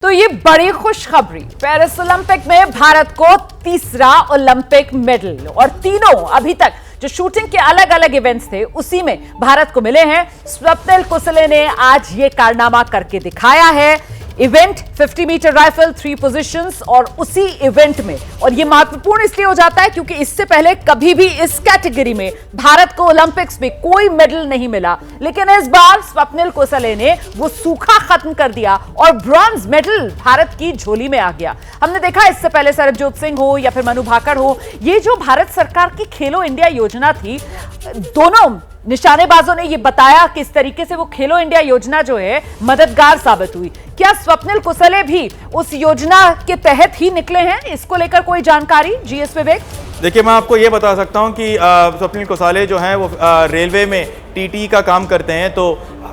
तो ये बड़ी खुशखबरी, पेरिस ओलंपिक में भारत को तीसरा ओलंपिक मेडल और तीनों अभी तक जो शूटिंग के अलग अलग इवेंट्स थे उसी में भारत को मिले हैं। स्वप्निल कुसले ने आज ये कारनामा करके दिखाया है। इवेंट 50 मीटर राइफल 3 पोजीशंस और उसी इवेंट में, और ये महत्वपूर्ण इसलिए हो जाता है क्योंकि इससे पहले कभी भी इस कैटेगरी में भारत को ओलंपिक्स में कोई मेडल नहीं मिला, लेकिन इस बार स्वप्निल कुसले ने वो सूखा खत्म कर दिया और ब्रॉन्ज मेडल भारत की झोली में आ गया। हमने देखा इससे पहले सरबजोत सिंह हो या फिर मनु भाकर हो, ये जो भारत सरकार की खेलो इंडिया योजना थी, दोनों निशानेबाजों ने ये बताया किस तरीके से वो खेलो इंडिया योजना जो है मददगार साबित हुई। क्या स्वप्निल कुसले भी उस योजना के तहत ही निकले हैं? इसको लेकर कोई जानकारी जीएस विवेक? देखिए, मैं आपको ये बता सकता हूं कि स्वप्निल कुसले जो हैं वो रेलवे में टीटी का काम करते हैं। तो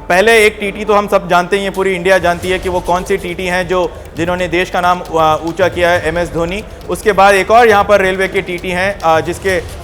पहले एक टीटी तो हम सब जानते हैं, पूरी इंडिया जानती है कि वो कौन सी टीटी हैं जिन्होंने देश का नाम ऊंचा किया है, MS धोनी। उसके बाद एक और यहाँ पर रेलवे के टीटी हैं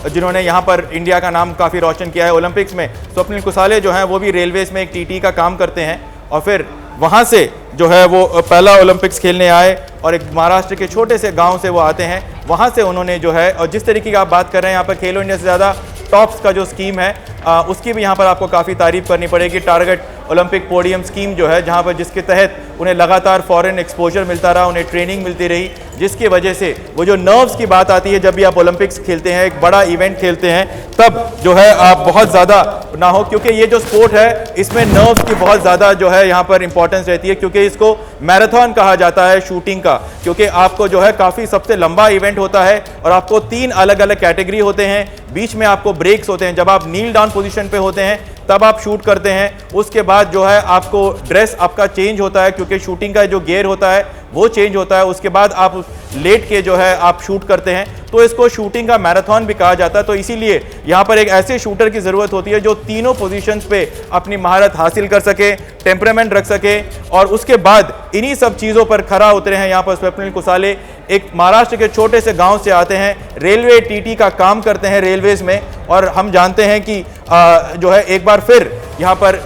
जिन्होंने यहाँ पर इंडिया का नाम काफ़ी रोशन किया है ओलंपिक्स में। स्वप्निल कुसले जो हैं वो भी रेलवेज़ में एक टीटी का काम करते हैं और फिर वहाँ से जो है वो पहला ओलंपिक्स खेलने आए और एक महाराष्ट्र के छोटे से गांव से वो आते हैं। वहाँ से उन्होंने जो है, और जिस तरीके की आप बात कर रहे हैं यहाँ पर खेलो इंडिया से ज़्यादा टॉप्स का जो स्कीम है उसकी भी यहाँ पर आपको काफ़ी तारीफ करनी पड़ेगी। टारगेट ओलंपिक पोडियम स्कीम जो है, जहाँ पर जिसके तहत उन्हें लगातार फॉरेन एक्सपोजर मिलता रहा, उन्हें ट्रेनिंग मिलती रही, जिसकी वजह से वो जो नर्व्स की बात आती है, जब भी आप ओलंपिक्स खेलते हैं, एक बड़ा इवेंट खेलते हैं, तब जो है आप बहुत ज़्यादा ना हो, क्योंकि ये जो स्पोर्ट है इसमें नर्व्स की बहुत ज़्यादा जो है यहाँ पर इंपॉर्टेंस रहती है, क्योंकि इसको मैराथन कहा जाता है शूटिंग का, क्योंकि आपको जो है काफ़ी सबसे लंबा इवेंट होता है और आपको 3 अलग अलग कैटेगरी होते हैं, बीच में आपको ब्रेक्स होते हैं। जब आप नील डाउन पोजीशन पे होते हैं तब आप शूट करते हैं, उसके बाद जो है आपको ड्रेस आपका चेंज होता है, क्योंकि शूटिंग का जो गियर होता है वो चेंज होता है, उसके बाद आप लेट के जो है आप शूट करते हैं, तो इसको शूटिंग का मैराथन भी कहा जाता है। तो इसीलिए यहाँ पर एक ऐसे शूटर की ज़रूरत होती है जो तीनों पोजीशंस पे अपनी महारत हासिल कर सके, टेम्परामेंट रख सके, और उसके बाद इन्हीं सब चीज़ों पर खरा उतरे हैं यहाँ पर स्वप्निल कुसले। एक महाराष्ट्र के छोटे से गांव से आते हैं, रेलवे टीटी का काम करते हैं रेलवेज़ में, और हम जानते हैं कि जो है एक बार फिर यहाँ पर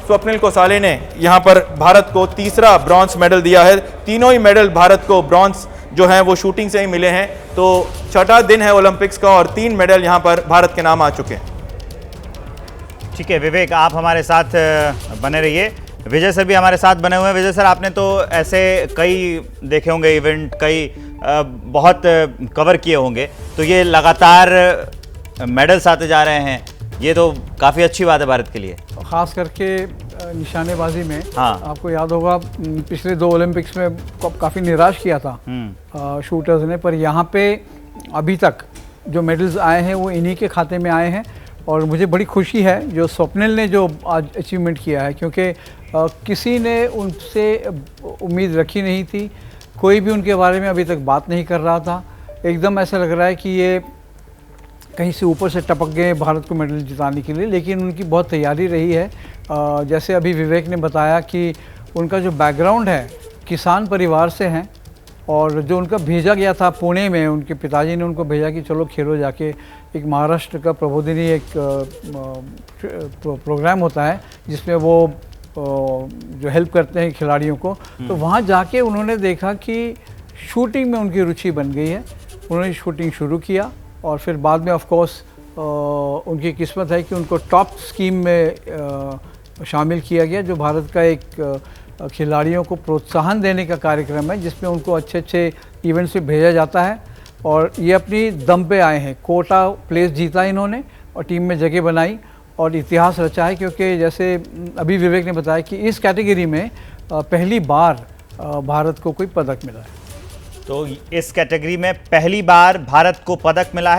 स्वप्निल कुसले ने यहाँ पर भारत को तीसरा ब्रॉन्ज मेडल दिया है। तीनों ही मेडल भारत को ब्रॉन्ज जो हैं वो शूटिंग से ही मिले हैं। तो छठा दिन है ओलंपिक्स का और 3 मेडल यहाँ पर भारत के नाम आ चुके हैं। ठीक है विवेक, आप हमारे साथ बने रहिए। विजय सर भी हमारे साथ बने हुए हैं। विजय सर, आपने तो ऐसे कई देखे होंगे इवेंट, कई बहुत कवर किए होंगे, तो ये लगातार मेडल्स आते जा रहे हैं, ये तो काफ़ी अच्छी बात है भारत के लिए, खास करके निशानेबाजी में। हाँ। आपको याद होगा पिछले 2 ओलंपिक्स में काफ़ी निराश किया था शूटर्स ने, पर यहाँ पे अभी तक जो मेडल्स आए हैं वो इन्हीं के खाते में आए हैं, और मुझे बड़ी खुशी है जो स्वप्निल ने जो आज अचीवमेंट किया है, क्योंकि किसी ने उनसे उम्मीद रखी नहीं थी, कोई भी उनके बारे में अभी तक बात नहीं कर रहा था। एकदम ऐसा लग रहा है कि ये कहीं से ऊपर से टपक गए भारत को मेडल जिताने के लिए, लेकिन उनकी बहुत तैयारी रही है। जैसे अभी विवेक ने बताया कि उनका जो बैकग्राउंड है किसान परिवार से हैं, और जो उनका भेजा गया था पुणे में, उनके पिताजी ने उनको भेजा कि चलो खेलो जाके, एक महाराष्ट्र का प्रबोधिनी एक प्रोग्राम होता है जिसमें वो जो हेल्प करते हैं खिलाड़ियों को, तो वहाँ जाके उन्होंने देखा कि शूटिंग में उनकी रुचि बन गई है। उन्होंने शूटिंग शुरू किया और फिर बाद में ऑफ कोर्स उनकी किस्मत है कि उनको टॉप स्कीम में शामिल किया गया, जो भारत का एक खिलाड़ियों को प्रोत्साहन देने का कार्यक्रम है, जिसमें उनको अच्छे अच्छे इवेंट्स में भेजा जाता है, और ये अपनी दम पे आए हैं। कोटा प्लेस जीता इन्होंने और टीम में जगह बनाई और इतिहास रचा है, क्योंकि जैसे अभी विवेक ने बताया कि इस कैटेगरी में पहली बार भारत को कोई पदक मिला है। तो इस कैटेगरी में पहली बार भारत को पदक मिला है।